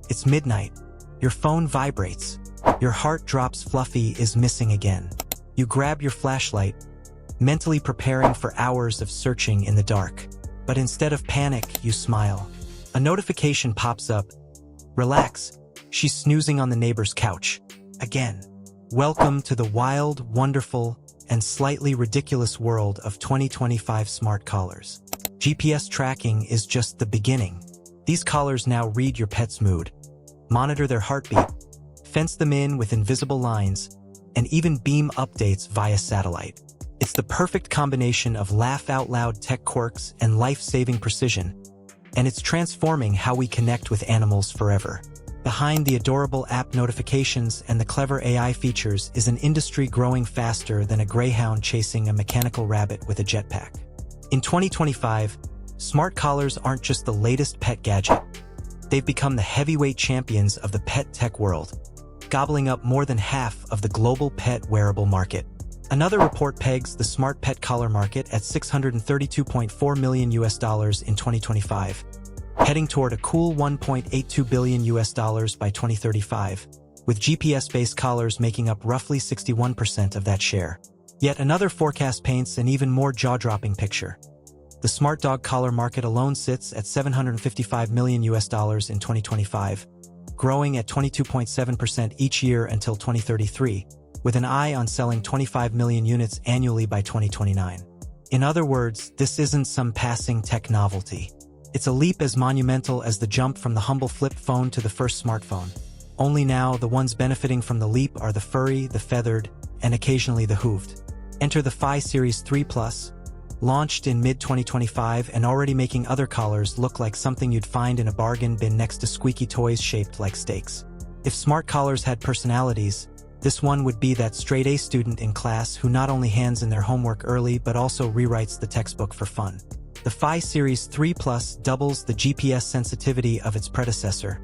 It's midnight. Your phone vibrates. Your heart drops. Fluffy is missing again. You grab your flashlight, mentally preparing for hours of searching in the dark. But instead of panic, you smile. A notification pops up. Relax. She's snoozing on the neighbor's couch. Again. Welcome to the wild, wonderful, and slightly ridiculous world of 2025 smart collars. GPS tracking is just the beginning. These collars now read your pet's mood, monitor their heartbeat, fence them in with invisible lines, and even beam updates via satellite. It's the perfect combination of laugh-out-loud tech quirks and life-saving precision, and it's transforming how we connect with animals forever. Behind the adorable app notifications and the clever AI features is an industry growing faster than a greyhound chasing a mechanical rabbit with a jetpack. In 2025, smart collars aren't just the latest pet gadget. They've become the heavyweight champions of the pet tech world, gobbling up more than half of the global pet wearable market. Another report pegs the smart pet collar market at $632.4 million in 2025, heading toward a cool $1.82 billion by 2035, with GPS-based collars making up roughly 61% of that share. Yet another forecast paints an even more jaw-dropping picture. The smart dog collar market alone sits at $755 million in 2025, growing at 22.7% each year until 2033, with an eye on selling 25 million units annually by 2029. In other words, this isn't some passing tech novelty. It's a leap as monumental as the jump from the humble flip phone to the first smartphone. Only now, the ones benefiting from the leap are the furry, the feathered, and occasionally the hooved. Enter the Fi Series 3 Plus, launched in mid-2025 and already making other collars look like something you'd find in a bargain bin next to squeaky toys shaped like steaks. If smart collars had personalities, this one would be that straight-A student in class who not only hands in their homework early but also rewrites the textbook for fun. The Fi Series 3 Plus doubles the GPS sensitivity of its predecessor,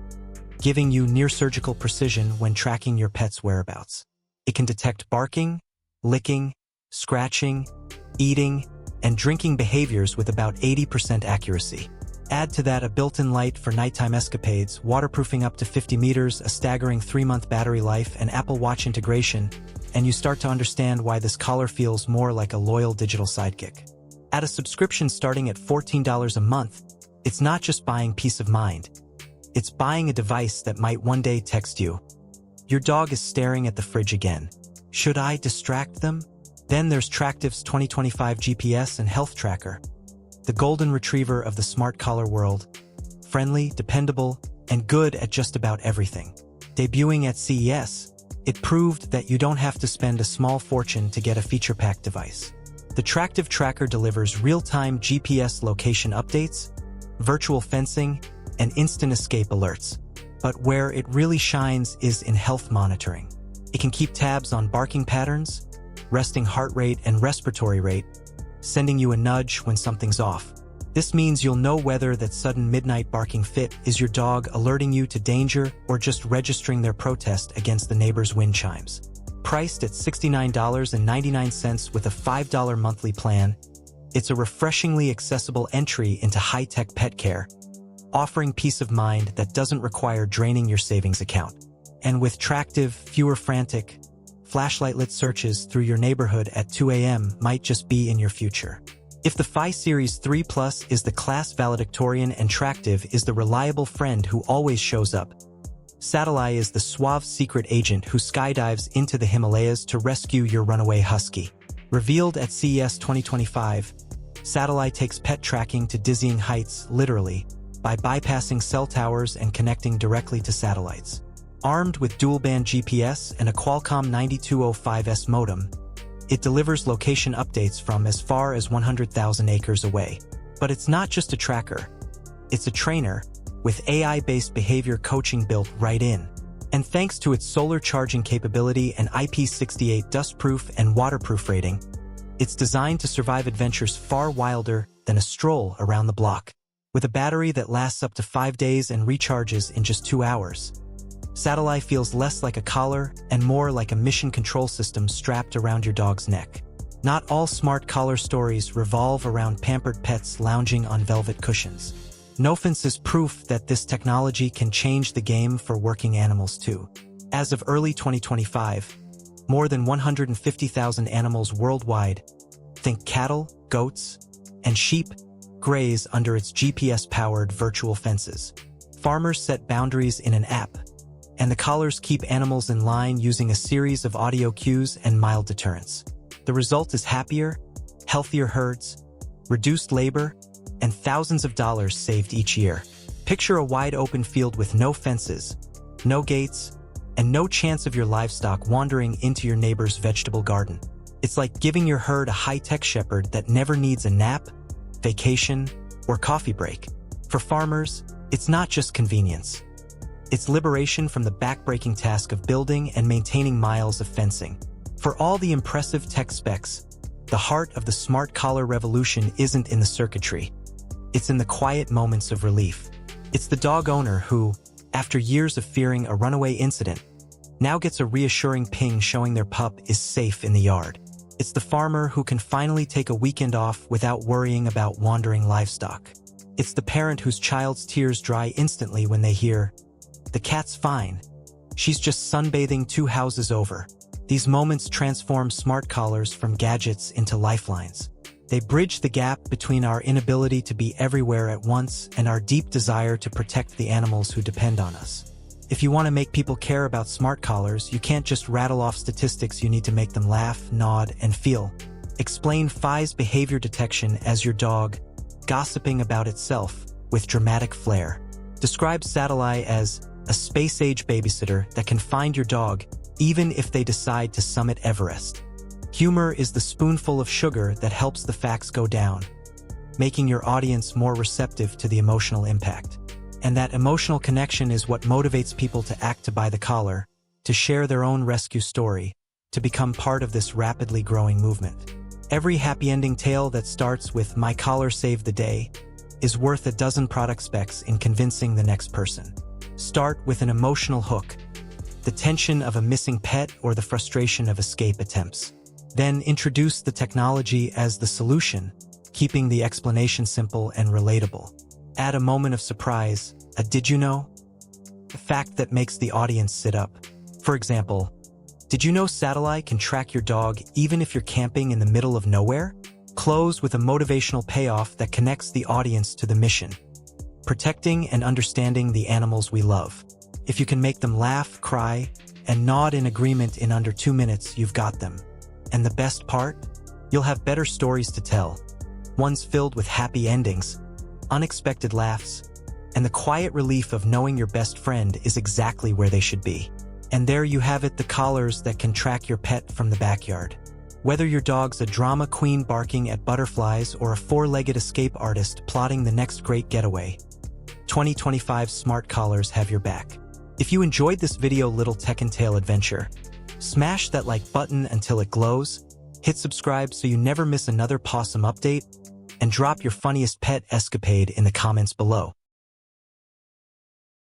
giving you near-surgical precision when tracking your pet's whereabouts. It can detect barking, licking, scratching, eating, and drinking behaviors with about 80% accuracy. Add to that a built-in light for nighttime escapades, waterproofing up to 50 meters, a staggering 3-month battery life, and Apple Watch integration, and you start to understand why this collar feels more like a loyal digital sidekick. At a subscription starting at $14 a month, it's not just buying peace of mind. It's buying a device that might one day text you, "Your dog is staring at the fridge again. Should I distract them?" Then there's Tractive's 2025 GPS and health tracker, the golden retriever of the smart collar world, friendly, dependable, and good at just about everything. Debuting at CES, it proved that you don't have to spend a small fortune to get a feature-packed device. The Tractive tracker delivers real-time GPS location updates, virtual fencing, and instant escape alerts. But where it really shines is in health monitoring. It can keep tabs on barking patterns, resting heart rate, and respiratory rate, sending you a nudge when something's off. This means you'll know whether that sudden midnight barking fit is your dog alerting you to danger or just registering their protest against the neighbor's wind chimes. Priced at $69.99 with a $5 monthly plan, it's a refreshingly accessible entry into high-tech pet care, offering peace of mind that doesn't require draining your savings account. And with Tractive, fewer frantic, flashlight-lit searches through your neighborhood at 2 a.m. might just be in your future. If the Fi Series 3 Plus is the class valedictorian and Tractive is the reliable friend who always shows up, SATELLAI is the suave secret agent who skydives into the Himalayas to rescue your runaway husky. Revealed at CES 2025, SATELLAI takes pet tracking to dizzying heights, literally, by bypassing cell towers and connecting directly to satellites. Armed with dual-band GPS and a Qualcomm 9205S modem, it delivers location updates from as far as 100,000 acres away. But it's not just a tracker. It's a trainer, with AI-based behavior coaching built right in. And thanks to its solar charging capability and IP68 dustproof and waterproof rating, it's designed to survive adventures far wilder than a stroll around the block. With a battery that lasts up to 5 days and recharges in just 2 hours, SATELLAI feels less like a collar and more like a mission control system strapped around your dog's neck. Not all smart collar stories revolve around pampered pets lounging on velvet cushions. Nofence is proof that this technology can change the game for working animals too. As of early 2025, more than 150,000 animals worldwide, think cattle, goats, and sheep, graze under its GPS-powered virtual fences. Farmers set boundaries in an app, and the collars keep animals in line using a series of audio cues and mild deterrents. The result is happier, healthier herds, reduced labor, and thousands of dollars saved each year. Picture a wide open field with no fences, no gates, and no chance of your livestock wandering into your neighbor's vegetable garden. It's like giving your herd a high-tech shepherd that never needs a nap, vacation, or coffee break. For farmers, it's not just convenience. It's liberation from the back-breaking task of building and maintaining miles of fencing. For all the impressive tech specs, the heart of the smart collar revolution isn't in the circuitry. It's in the quiet moments of relief. It's the dog owner who, after years of fearing a runaway incident, now gets a reassuring ping showing their pup is safe in the yard. It's the farmer who can finally take a weekend off without worrying about wandering livestock. It's the parent whose child's tears dry instantly when they hear, "The cat's fine. She's just sunbathing 2 houses over." These moments transform smart collars from gadgets into lifelines. They bridge the gap between our inability to be everywhere at once and our deep desire to protect the animals who depend on us. If you want to make people care about smart collars, you can't just rattle off statistics, you need to make them laugh, nod, and feel. Explain FI's behavior detection as your dog gossiping about itself with dramatic flair. Describe SATELLAI as a space-age babysitter that can find your dog even if they decide to summit Everest. Humor is the spoonful of sugar that helps the facts go down, making your audience more receptive to the emotional impact. And that emotional connection is what motivates people to act, to buy the collar, to share their own rescue story, to become part of this rapidly growing movement. Every happy ending tale that starts with "My collar saved the day" is worth a dozen product specs in convincing the next person. Start with an emotional hook, the tension of a missing pet or the frustration of escape attempts. Then introduce the technology as the solution, keeping the explanation simple and relatable. Add a moment of surprise, a "did you know?" a fact that makes the audience sit up. For example, "Did you know SATELLAI can track your dog even if you're camping in the middle of nowhere?" Close with a motivational payoff that connects the audience to the mission, protecting and understanding the animals we love. If you can make them laugh, cry, and nod in agreement in under 2 minutes, you've got them. And the best part? You'll have better stories to tell, ones filled with happy endings, unexpected laughs, and the quiet relief of knowing your best friend is exactly where they should be. And there you have it, the collars that can track your pet from the backyard. Whether your dog's a drama queen barking at butterflies or a 4-legged escape artist plotting the next great getaway, 2025 smart collars have your back. If you enjoyed this video little tech and tail adventure, smash that like button until it glows, hit subscribe so you never miss another pawsome update, and drop your funniest pet escapade in the comments below.